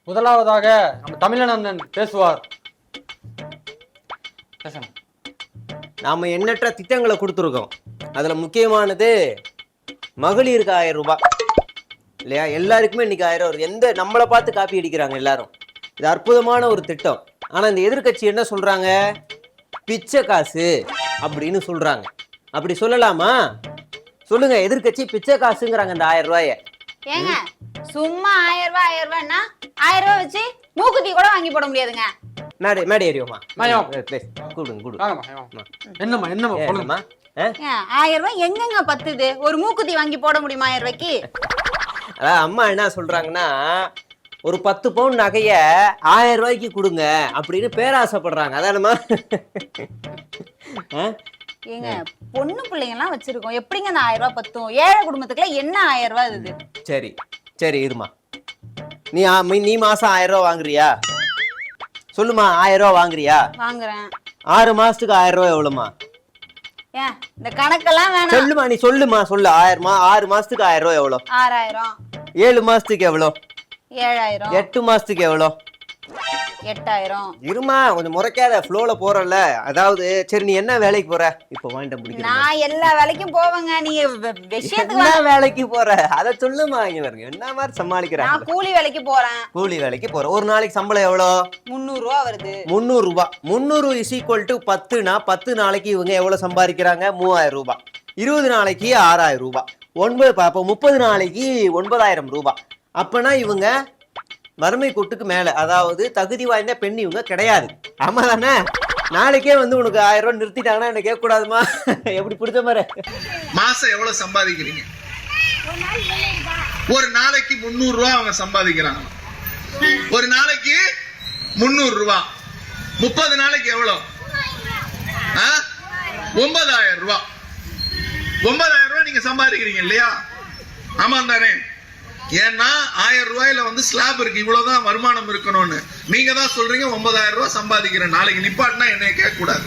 முதலாவதாக நம்ம தமிழனந்தன் பேசுவார். நாம எண்ணற்ற திட்டங்களை கொடுத்துருக்கோம். அதுல முக்கியமானது மகளிருக்கு 1000 ரூபாய் இல்லையா? எல்லாருக்குமே இன்னைக்கு 1000 வருது. எந்த நம்மளை பார்த்து காப்பி அடிக்கிறாங்க எல்லாரும். இது அற்புதமான ஒரு திட்டம். ஆனா இந்த எதிர்கட்சி என்ன சொல்றாங்க? பிச்சை காசு அப்படின்னு சொல்றாங்க. அப்படி சொல்லலாமா? சொல்லுங்க. எதிர்கட்சி பிச்சை காசுங்கிறாங்க இந்த 1000 ரூபாய. ஏங்க சும்மா 1000 ரூபாய்னா 1000 ரூபாய் வச்சு மூக்குத்தி கூட வாங்கி போட முடியாதுங்க. மேடை ஏறியோமா கூடுங்க. என்னம்மா 1000 ரூபாய் எங்கெங்க பத்துது? ஒரு மூக்குத்தி வாங்கி போட முடியுமா 1000 ரூபாய்க்கு? அதான் அம்மா என்ன சொல்றாங்கன்னா, ஒரு 10 பவுன் நகைய 1000 ரூபாய்க்கு கொடுங்க அப்படின்னு பேராசைப்படுறாங்க. அதானம்மா? ஏங்க பொண்ணு பிள்ளைங்க எல்லாம் வச்சிருக்கோம், எப்படிங்க அந்த 1000 ரூபாய் பத்தும்? ஏழை குடும்பத்துக்குலாம் என்ன 1000 ரூபாய் இது? சரி இருமா. நீ மாசம் 1000 ரூபாய் வாங்குறியா? சொல்லுமா, 1000 ரூபாய் வாங்குறியா? வாங்குறேன். 6 மாசத்துக்கு 1000 ரூபாய் எவ்வளவுமா? ஏன் இந்த கணக்கெல்லாம் வேணாம். சொல்லுமா, நீ சொல்லுமா, சொல்லு. 6 மாசத்துக்கு 1000 ரூபாய் எவ்வளவு? 6000. 7 மாசத்துக்கு எவ்வளவு? 7000. 8 மாசத்துக்கு எவ்வளவு? 8000. இருமா, கொஞ்சம் முறைக்காத, ஃப்ளோல போறல. அதாவது சரி, நீ என்ன வேலைக்கு போற இப்போ? வாங்கிட்டு பிடிக்கிறேன். நான் எல்லா வேலைக்கும் போவேங்க. நீங்க விஷயத்துக்கு என்ன வேலைக்கு போற அத சொல்லுமா. இங்க பாருங்க என்ன மாதிரி சமாளிக்கிறாங்க. நான் கூலி வேலைக்கு போறேன். கூலி வேலைக்கு போற. ஒரு நாளைக்கு சம்பளம் எவ்வளோ? 300 ரூபாய் வருது. 300 ரூபாய். 300 இஸ் ஈக்குவல் டு 10னா 10 நாளைக்கு இவங்க எவ்வளவு சம்பாதிக்கிறாங்க? 3000 ரூபாய். 20 நாளைக்கு 6000 ரூபாய். 9 30 நாளைக்கு 9000 ரூபாய். அப்பனா இவங்க வறுமை கோட்டுக்கு மேல, அதாவது தகுதி வாய்ந்த பெண் இவங்க கிடையாது. ஆமா தானே? நாளைக்கே வந்து உனக்கு 1000 ரூபாய் நிறுத்திட்டாங்கன்னா என்ன கேட்க கூடாதுமா? எப்படி பிடிச்ச மாதிரி? மாசம் எவ்வளவு சம்பாதிக்கிறீங்க? ஒரு நாளைக்கு 300 ரூபாய் அவங்க சம்பாதிக்கிறாங்க. ஒரு நாளைக்கு 300 ரூபாய். 30 நாளைக்கு எவ்வளவு? 9000 ரூபாய். 9000 ரூபாய் நீங்க சம்பாதிக்கிறீங்க இல்லையா? ஆமா தானே? ஏன்னா 1000 ரூபாயில வந்து ஸ்லாப் இருக்கு, இவ்வளவுதான் வருமானம் இருக்கணும்னு. நீங்க தான் சொல்றீங்க 9000 ரூபாய் சம்பாதிக்கிறேன். நாளைக்கு நிப்பாட்டினா என்னைய கேட்க கூடாது.